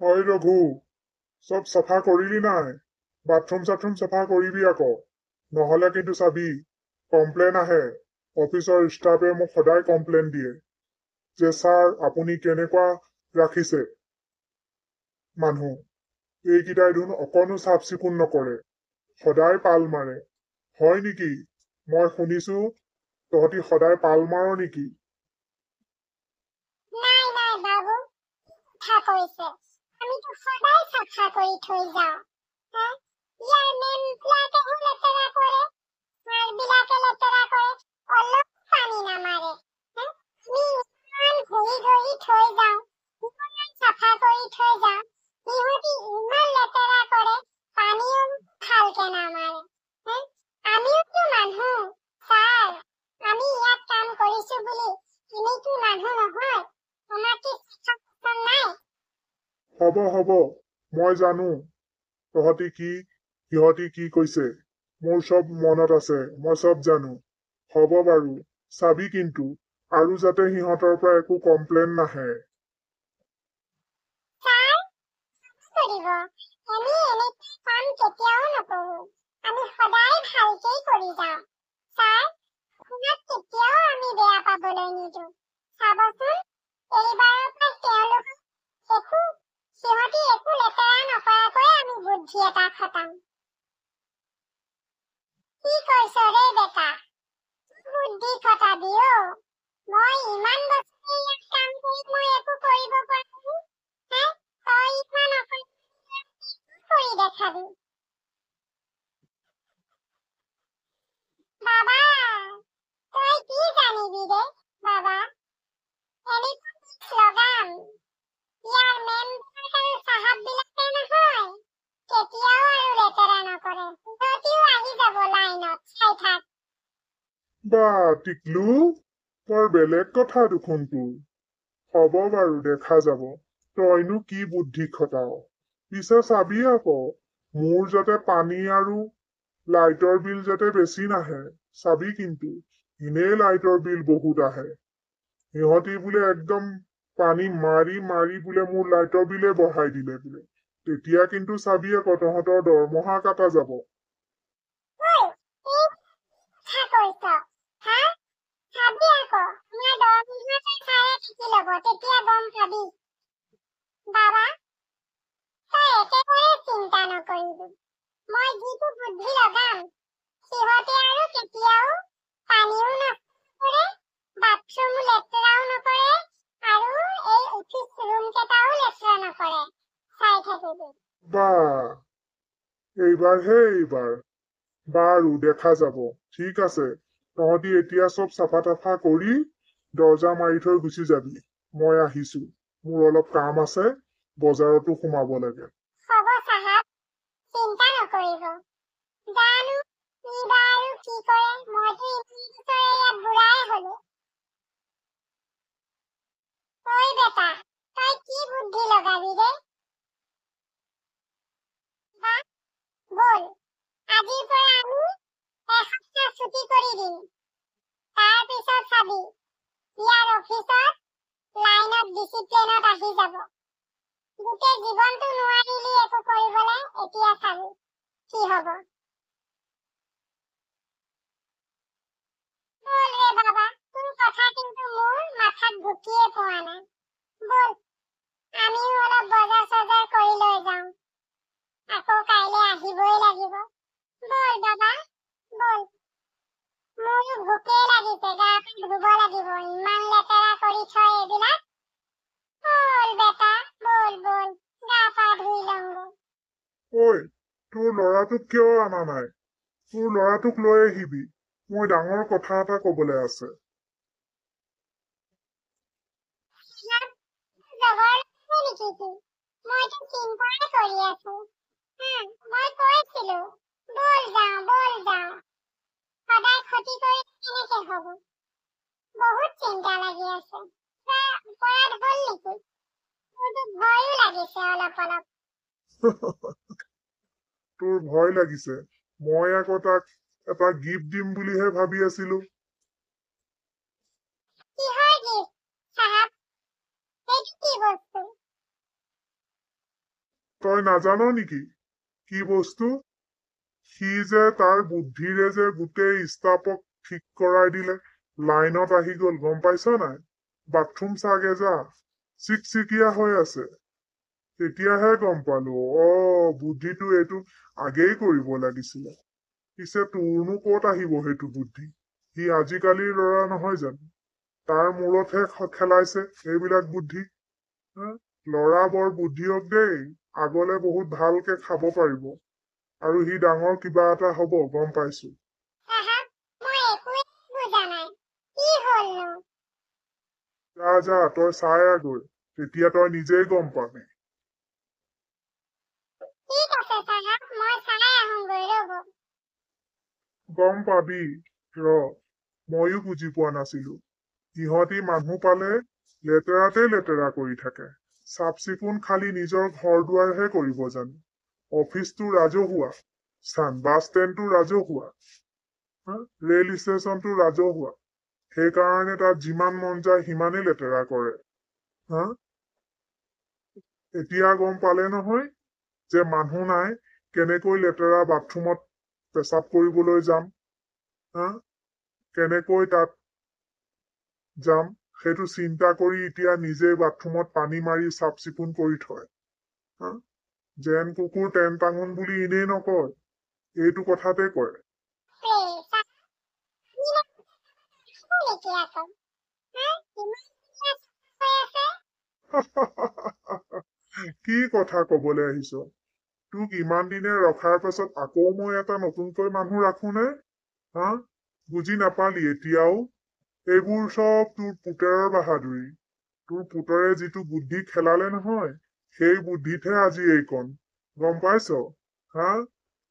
হয় ৰঘু, চব চাফা কৰিলি নাই? বাথৰুম চাফা কৰিবি আকৌ, নহলে কিন্তু চাবি কমপ্লেইন আহে। অফিচৰ ষ্টাফে মোক সদায় কমপ্লেইন দিয়ে যে ছাৰ আপুনি কেনেকুৱা ৰাখিছে মানুহ, এইকেইটাই দেখোন অকণো চাফ চিকুণ নকৰে, সদায় পাল মাৰে। হয় নেকি? মই শুনিছো তহঁতি সদায় পাল মাৰ নেকি? নাই নাই বাবু, কথা কৈছে। আমিতো সদায় চাফা কৰি থৈ যাওঁ। ইয়াৰ মেমবিলাকেহে লেতেৰা কৰে, ছাৰবিলাকে লেতেৰা কৰে, অলপ পানী নামাৰে। আমি ইমান ধৰি থৈ যাওঁ, ইমান চাফা কৰি থৈ যাওঁ, সিহঁতি ইমান লেতেৰা কৰে, পানীও ভালকে নামাৰে। আমিওতো মানুহ, ছাৰ। আমি ইয়াত কাম কৰিছো বুলি আমিতো মানুহ নহয়। আমাৰ কি শিক্ষা নাই? হ'ব, মই জানো সিহঁতি কি কৈছে। মোৰ চব মনত আছে, মই চব জানো। হ'ব বাৰু, চাবি কিন্তু আৰু যাতে সিহঁতৰ পৰা একো কমপ্লেইন নাহে। ছাৰ, কৰিব। আমি এনেকৈ কাম কেতিয়াও নকৰো। আমি সদায় ভালকেই কৰি যাওঁ। ছাৰ, আপোনাক কেতিয়াও আমি বেয়া পাবলৈ নিদিওঁ। চাবচোন, এইবাৰৰ পৰা সিহঁতি একো লেতেৰা নকৰাকৈ আমি বুদ্ধি এটা খটাম। কি কৈছ ৰে বেটা? বুদ্ধি খটাবি অ? মই ইমান বছৰে ইয়াত কাম কৰি মই একো কৰিব পৰা নাই। তই ইমান কৰি দেখাবি। বাবা, তই কি জানিবি ৰে বাবা? এনেকুৱা লগাম ইয়াৰ মেমবিলাক আৰু চাহাববিলাকে নহয়, কেতিয়াও আৰু লেতেৰা নকৰে। সিহঁতিও আহি যাব লাইনত, চাই থাক। বা টিকলু, বৰ বেলেগ কথা দেখোন তোৰ। হ'ব বাৰু, দেখা যাব তইনো কি বুদ্ধি খটাও। পিছে চাবি আকৌ, মোৰ যাতে পানী আৰু লাইটৰ বিল যাতে বেছি নাহে। চাবি কিন্তু, এনেই লাইটৰ বিল বহুত আহে। সিহঁতি বোলে একদম পানী মাৰি মাৰি বোলে মোৰ লাইটৰ বিলে বঢ়াই দিলে বোলে। তেতিয়া কিন্তু চাবি আকৌ তহঁতৰ দৰমহা কাটা যাব। তেতিয়া গম পাবি। বাবা, তই একেবাৰে চিন্তা নকৰিবি। মই যিটো বুদ্ধি লগাম, সিহঁতে আৰু কেতিয়াও পানীও নকৰে, বাথৰুম লেতেৰাও নকৰে, আৰু এই অফিচ ৰুম কেইটাও লেতেৰা নকৰে। চাই থাকিবি। এইবাৰ বাৰু দেখা যাব। ঠিক আছে, তহঁতি এতিয়া চব চাফা তাফা কৰি দৰ্জা মাৰি থৈ গুচি যাবি। মই আহিছো, মোৰ অলপ কাম আছে, বজাৰতো সোমাব লাগে। হ'ব চাহাব, চিন্তা নকৰিব। জানো কিবা আৰু কি কৰে, মইতো ইমান বছৰে ইয়াত বুঢ়াই হলো। ঐ বেটা, তই কি বুদ্ধি লগাবি ৰে? বল, আজিৰ পৰা আমি এসপ্তাহ ছুটি কৰি দিম। তাৰ পিছত চাবি, ইয়াৰ অফিচত লাইনত ডিচিপ্লিনত আহি যাব। গোটেই জীৱনটো নোৱাৰিলি একো কৰিবলৈ, এতিয়া চাবি কি হব। বল ৰে বাবা, তোৰ কথা কিন্তু মোৰ মাথাত ঢুকিয়ে পোৱা নাই। বল, আমিও অলপ বজাৰ চজাৰ কৰি লৈ যাওঁ। আকৌ কাইলৈ আহিবই লাগিব। বল বাবা, বল। মোৰো ভোকেই লাগিছে, গা পা ধুব লাগিব, ইমান লেতেৰা কৰি থয় এইবিলাক। বল বেটা, বল, গা পা ধুই লওঁগৈ। ঐ, তোৰ ল'ৰাটোক কিয় অনা নাই? তোৰ ল'ৰাটোক লৈ আহিবি, মই ডাঙৰ কথা এটা কবলৈ আছে। মইতো চিন্তাই কৰি আছো। মই কৈছিলো, বল যাওঁ। সদায় ক্ষতি কৰিলে কেনেকে হব? বহুত চিন্তা লাগি আছে। অপৰাধ হল নেকি? মোৰতো ভয়ো লাগিছে অলপ। তোৰ ভয় লাগিছে? মই আকৌ তাক এটা গিফ্ট দিম বুলিহে ভাবি আছিলো। কিহৰ গিফ্ট, চাহাব? সেইটো কি বস্তু? তই নাজান নেকি কি বস্তু? সি যে তাৰ বুদ্ধিৰে যে গোটেই ষ্টাফক ঠিক কৰাই দিলে, লাইনত আহি গল, গম পাইছ নাই? বাথৰুম চাগে যা, চিকচিকীয়া হৈ আছে। তেতিয়াহে গম পালো, বুদ্ধিটো এইটো আগেই কৰিব লাগিছিলে। পিছে তোৰনো কত আহিব সেইটো বুদ্ধি? সি আজিকালিৰ ল'ৰা নহয় জানো? তাৰ মূৰতহে খেলাইছে এইবিলাক বুদ্ধি। হা? ল'ৰা বৰ বুদ্ধিয়ক দেই, আগলে বহুত ভালকে খাব পাৰিব। আৰু সি ডাঙৰ কিবা এটা হব, গম পাইছো। চাহাব, মই একোৱে বুজা নাই। কি হলনো? যা যা, তই চাই আগৈ, তেতিয়া তই নিজেই গম পাবি। ঠিক আছে চাহাব, মই চাই আহোঁগৈ ৰ'ব। গম পাবি, ময়ো বুজি পোৱা নাছিলো। ইহঁতি মানুহ পালে লেতেৰা কৰি থাকে। চাফ চিকুণ খালি নিজৰ ঘৰ দুৱাৰহে কৰিব জানে। অফিচটো ৰাজহুৱা, বাছ ষ্টেণ্ডটো ৰাজহুৱা, ৰেল ষ্টেচনটো ৰাজহুৱা। সেইকাৰণে তাত যিমান মন যায় সিমানেই লেতেৰা কৰে। হা? এতিয়া গম পালে নহয় যে মানুহ নাই, কেনেকৈ লেতেৰা বাথৰুমত পেচাব কৰিবলৈ যাম। হা? কেনেকৈ তাত যাম সেইটো চিন্তা কৰি এতিয়া নিজে বাথৰুমত পানী মাৰি চাফ চিকুণ কৰি থয়। হা? যেন কুকুৰ তেন টাঙোন বুলি এনেই নকয়, এইটো কথাতে কয়। কি কথা কবলৈ আহিছ? তোক ইমান দিনে ৰখাৰ পাছত আকৌ মই এটা নতুনকৈ মানুহ ৰাখোনে? হা? বুজি নাপালি এতিয়াও? এইবোৰ চব তোৰ পুতেৰৰ বাহাদুৰি। তোৰ পুতৰে যিটো বুদ্ধি খেলালে নহয়, সেই বুদ্ধিতহে আজি এইকণ, গম পাইছ? হা?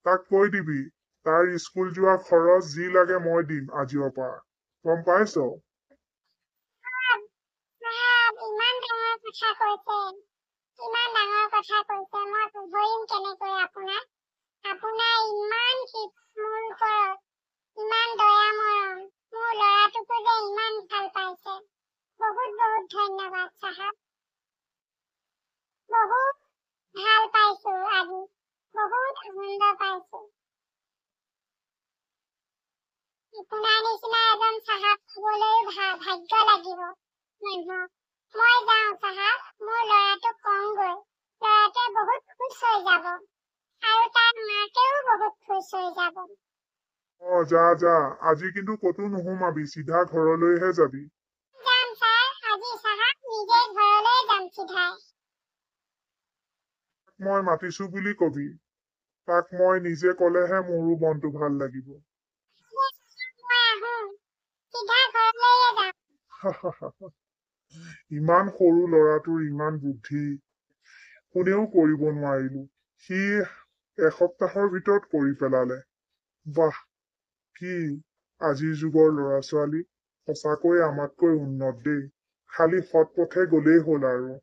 তাক কৈ দিবি, তাৰ স্কুল যোৱা খৰচ যি লাগে মই দিম আজিৰ পৰা, গম পাইছ? ইমান ডাঙৰ কথা কৈছে, ইমান ডাঙৰ কথা কৈছে, মই ধৰিম কেনেকৈ আপোনাক? আপোনাৰ ইমান মোৰ ওপৰত, ইমান দয়া মৰম, মোৰ ল'ৰাটোকো যে ইমান ভাল পাইছে। বহুত বহুত ধন্যবাদ চাহাব। বহুত ভাল পাইছো আজি, বহুত আনন্দ পাইছো। আপোনাৰ নিচিনা এজন চাহাব পাবলৈও ভাগ্য লাগিব মানুহক। মই যাওঁ চাহাব, মোৰ ল'ৰাটোক কওঁগৈ। ল'ৰাটোৱে বহুত খুচ হৈ যাব, আৰু তাৰ মাকেও বহুত খুচ হৈ যাব। যা যা, আজি কিন্তু ক'তো নোসোমাবি, চিধা ঘৰলৈহে যাবি। যাম ছাৰ, আজি চাহাব নিজে ঘৰলৈ যাম চিধাই। মই মাতিছো বুলি কবি, তাক মই নিজে কলেহে মোৰো মনটো ভাল লাগিব। মই আহোঁ, চিধা ঘৰলৈয়ে যাম। ইমান সৰু ল'ৰাটোৰ ইমান বুদ্ধি, কোনেও কৰিব নোৱাৰিলো। সি এসপ্তাহৰ ভিতৰত কৰি পেলালে। বাহ, কি আজিৰ যুগৰ ল'ৰা ছোৱালী, সঁচাকৈ আমাতকৈ উন্নত দেই। খালি সৎ পথে গলেই হ'ল আৰু।